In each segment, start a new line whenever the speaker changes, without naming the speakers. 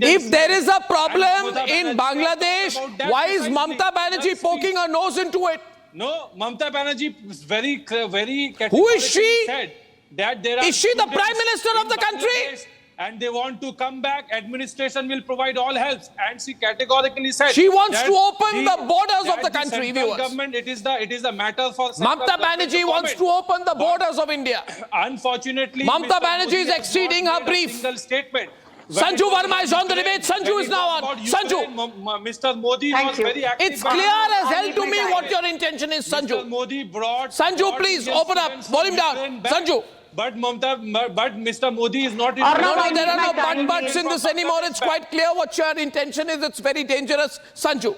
If there is a problem in Bangladesh, why is Mamata Banerjee poking her nose into it?
No, Mamata Banerjee is very
Who is she?
said that there are
Is she the
students
Prime Minister of
in
the country?
Bangladesh and they want to come back. Administration will provide all helps, and she categorically said
She wants
that
to open the borders of the country,
central
viewers.
government, it is the matter for central
Mamata
government
Banerjee wants to
comment.
open the borders of India.
Unfortunately,
Mamata
Mr.
Banerjee
Modi
is
has
exceeding
not
her
made a
brief.
single statement.
Sanju Verma is on the debate. Sanju is now on. Sanju.
Mr. Modi was very active.
It's clear as hell to me what your intention is,
Mr.
Sanju.
Modi brought.
Sanju, please open up. Volume down. Sanju.
But Mr. Modi is not.
No, there are no buts in this anymore. It's quite clear what your intention is. It's very dangerous. Sanju.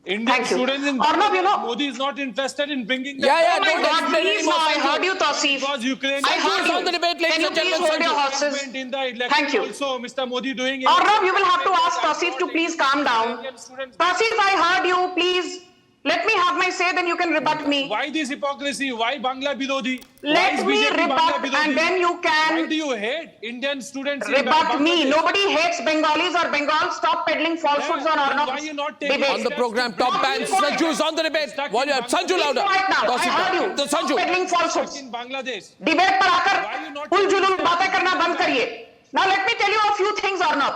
Indian students in
Arnab, you know,
Modi is not interested in bringing them.
Yeah,
Oh my
don't
God,
explain
please,
anymore,
I
Sanju.
heard you, Tausif.
Because Ukraine
I heard
Sanju is on the debate, ladies
Can you
and
please
gentlemen.
hold your
Sanju.
horses?
in the election
Thank you.
also, Mr. Modi doing it.
Arnab, you will have to ask Tausif to please calm down. Tausif, I heard you. Please, let me have my say, then you can rebut me.
Why this hypocrisy? Why Bangla Bidodi?
Let me rebut and then you
Why
can
do you hate Indian students in
rebut me.
Bangladesh?
Nobody hates Bengalis or Bengal. Stop peddling falsehoods on
Then why you
Arnab's
not taking
debate.
On the program, top band. Sanju is on the debate. Volume. Sanju louder.
Right now, I heard you.
The
Stop
Sanju.
peddling falsehoods.
in Bangladesh?
Debate पर आकर
Why you not
उलझुल बातें करना बंद करिए. Now let me tell you a few things, Arnab.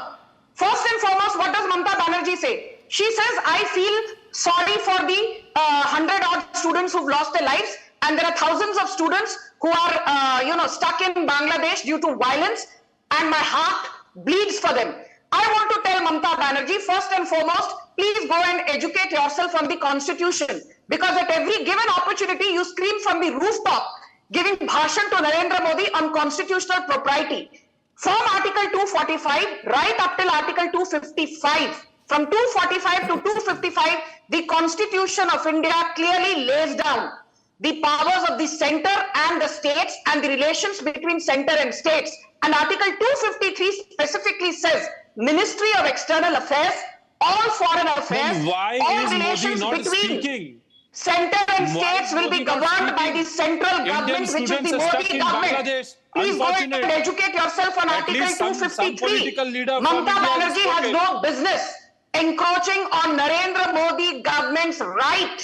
First and foremost, what does Mamata Banerjee say? She says, I feel sorry for the 100-odd students who've lost their lives, and there are thousands of students who are, stuck in Bangladesh due to violence, and my heart bleeds for them. I want to tell Mamata Banerjee, first and foremost, please go and educate yourself on the Constitution, because at every given opportunity, you scream from the rooftop, giving bhashan to Narendra Modi on constitutional propriety. From Article 245 right up till Article 255. From 245 to 255, the Constitution of India clearly lays down the powers of the center and the states and the relations between center and states. And Article 253 specifically says, Ministry of External Affairs, all foreign affairs,
Then why
all
is Modi
relations
not
between
speaking?
center and
Why
states
is
will be
Modi not
governed by
speaking?
the central
Indian
government, which is
students
the
are stuck
Modi
in
government.
Bangladesh.
Please go and
Unfortunate.
educate yourself on
At
Article
least some
253.
political leader from
Mamata
India has
Banerjee has
spoken.
no business encroaching on Narendra Modi government's right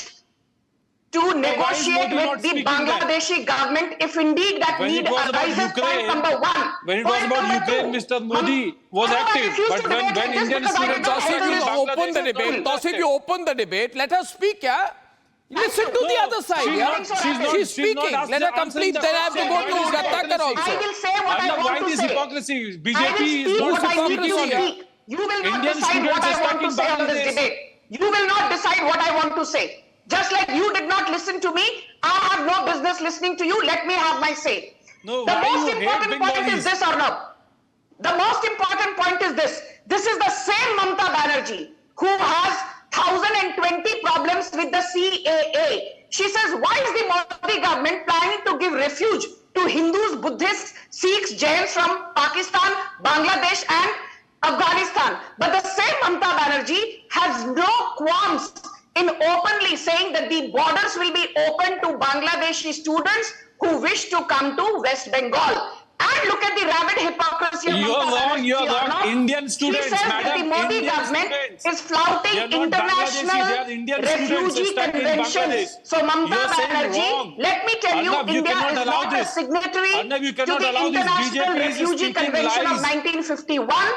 to
why is
negotiate
Modi not
with the
speaking then?
Bangladeshi government if indeed that
When
need
it was about
arises. Point
Ukraine,
number one.
when it was
Point
about
number
Ukraine,
two.
Mr. Modi was
Arnab, I
active.
refuse
But
to
when
debate like this
Indian
because I
students
did not
are
Tausif,
enter
stuck in
you
this
Bangladesh,
open the
it's not
debate.
interested.
Tausif, you open the debate. Let her speak, yeah? Listen to the other side,
She's
yeah?
not-
She's speaking. Let her complete. Then I have to go to Ratnakar
I
also.
will say what I
Arnab, why
want to
this
say.
hypocrisy?
I will
BJP
speak
is
what
not
I need
speaking
to
on it.
speak. You will not
Indian
decide
students
what
are
I
stuck
want to
in
say on this
Bangladesh.
debate. You will not decide what I want to say. Just like you did not listen to me, I have no business listening to you. Let me have my say.
No,
The
why
most
you hate
important point
Bengalis?
is this, Arnab. The most important point is this. This is the same Mamata Banerjee who has 1,020 problems with the CAA. She says, why is the Modi government planning to give refuge to Hindus, Buddhists, Sikhs, Jains from Pakistan, Bangladesh and Afghanistan? But the same Mamata Banerjee has no qualms in openly saying that the borders will be open to Bangladeshi students who wish to come to West Bengal. And look at the rabid hypocrisy of
You're
Mamata
wrong,
Banerjee,
you're wrong.
Arnab.
Indian students,
She says that
madam,
the Modi
Indian
government
students.
is flouting
They are not Bangladeshi, they are
international
Indian students
refugee
stuck in
conventions.
Bangladesh.
So Mamata
You're saying
Banerjee,
wrong.
let me tell you,
Arnab, you
India
cannot
is
allow
not a
this.
signatory
Arnab, you
to
cannot
the
allow this.
International
BJP is
Refugee
speaking
Convention of
lies.
1951.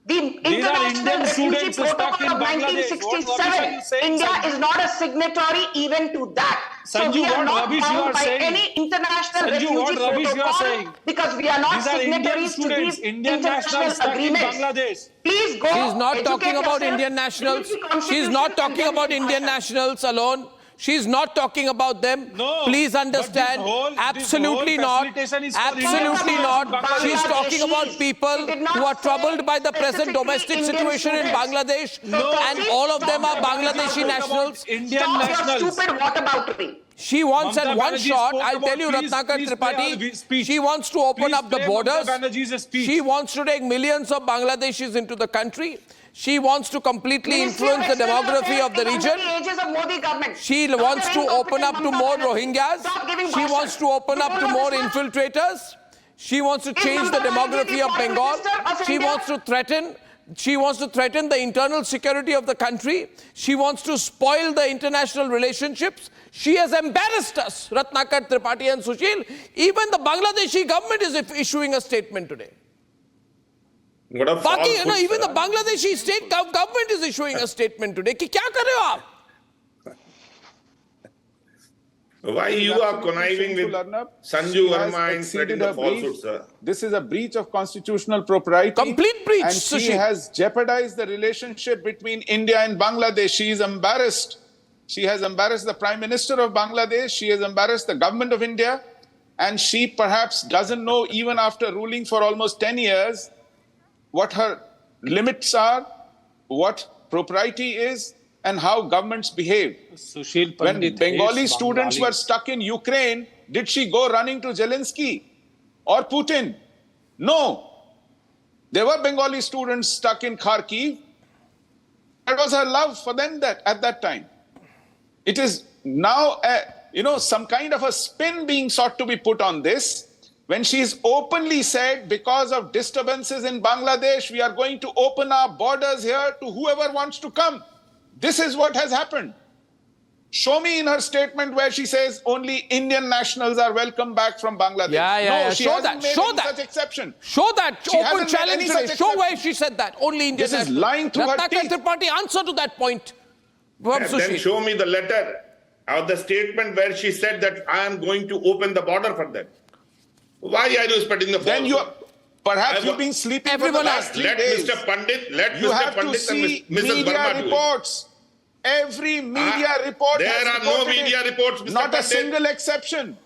The
These are
International
Indian
Refugee
students stuck
Protocol
in
of
Bangladesh. What rubbish are you
1967.
saying,
India
Sanju?
is not a signatory even to that. So
Sanju,
we are
what
not
rubbish you
bound
are
by
saying?
any international
Sanju, what
refugee
rubbish you are
protocol
saying?
because we are not
These are Indian
signatories to
students,
these
Indian
international
nationals stuck in
agreements.
Bangladesh.
Please go.
She's not talking
educate
about
yourself,
Indian nationals.
read the
She's not
Constitution
talking
and
about
then
Indian
discussion.
nationals alone. She's not talking about them.
No,
Please
but
understand.
this
Absolutely
whole
not.
facilitation is for
Absolutely
Indian
not.
students.
She's talking about
Bangladeshis.
people
She did not
who are
say
troubled by the present
specifically
domestic
Indian
situation in
students.
Bangladesh.
No.
And all of them are
Stop
Bangladeshi
talking
nationals.
Indian
Stop
nationals.
your stupid whataboutery.
She wants
Mamata
at one
Banerjee
shot,
spoke
I'll tell
about-
you,
please
Ratnakar
play our
Tripathi,
speech.
she wants to open
Please
up the
play
borders.
Mamata Banerjee's speech.
She wants to take millions of Bangladeshis into the country. She wants to completely
Ministry of
influence the
External
demography of the
Affairs
region.
under the aegis of Modi government.
She
Stop
wants to
giving
open up to
competent
more
Mamata Banerjee.
Rohingyas.
Stop giving
She
bhashan.
wants to open
You
up
don't
to
know
more
this one?
infiltrators. She wants to
Is
change the
Mamata Banerjee
demography
the
of
Foreign
Bengal.
Minister of
She
India?
wants to threaten she wants to threaten the internal security of the country. She wants to spoil the international relationships. She has embarrassed us, Ratnakar, Tripathi and Sushil. Even the Bangladeshi government is issuing a statement today.
What a
Baki,
falsehood,
even the
sir.
Bangladeshi state government is issuing a statement today. कि क्या कर रहे हो आप?
Why you are conniving with Sanju Verma in spreading the falsehood, sir?
This is a breach of constitutional propriety.
Complete breach,
And she
Sushil.
has jeopardized the relationship between India and Bangladesh. She is embarrassed. She has embarrassed the Prime Minister of Bangladesh. She has embarrassed the government of India. And she perhaps doesn't know, even after ruling for almost 10 years, what her limits are, what propriety is, and how governments behave.
Sushil
When
Pandit
Bengali
hates
students were
Bengalis.
stuck in Ukraine, did she go running to Zelensky or Putin? No. There were Bengali students stuck in Kharkiv. That was her love for them at that time. It is now, some kind of a spin being sought to be put on this, when she's openly said, because of disturbances in Bangladesh, we are going to open our borders here to whoever wants to come. This is what has happened. Show me in her statement where she says only Indian nationals are welcome back from Bangladesh.
Yeah.
No, she
Show
hasn't
that.
made
Show
any
that.
such exception.
Show that
She
open
hasn't made
challenge
any
today.
such
Show
exception.
where she said that. Only Indian
This is
nationals.
lying through her
Ratnakar
teeth.
Tripathi, answer to that point from
Then
Sushil.
show me the letter or the statement where she said that I am going to open the border for them. Why are you spreading the
Then
falsehood?
perhaps
I
you've
wa-
been sleeping for the
Everyone
last
else.
3
Let
days.
Mr. Pandit, let
You
Mr.
have to
Pandit and
see
Mrs.
media
Verma do it.
reports. Every media report
there
has
are no
reported
media
it.
reports, Mr.
Not a
Pandit.
single exception.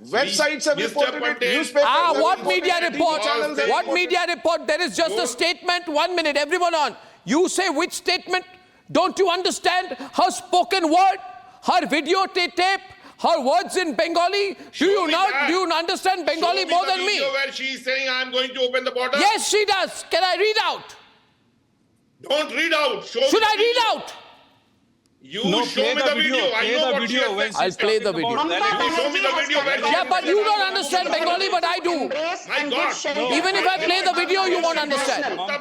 Websites have
Mr.
reported
Pandit.
it. Newspapers have
What
reported
media
it. TV
report?
channels have
What
reported
media report? There is just a
Don't-
statement. 1 minute, everyone on. You say which statement? Don't you understand her spoken word, her video tape, her words in Bengali? Do you
me
now
that.
do you understand Bengali
Show me
more
the
than me?
video where she is saying I am going to open the border.
Yes, she does. Can I read out?
Don't read out. Show
Should
me
I
the
read
video.
out?
You
No,
show
play
me the video. I
Play
know
the
what she
video
has
when
said.
I'll
she's
play the
talking
video.
about
Mamta
relative-
You show me the
Banerjee
video
has
where
Yeah,
she
but
said
you
I
don't
am
understand
going to open the
Bengali, but I do.
Embrace
My
and
God.
give shelter
Even if I play the video, you won't understand.
Mamta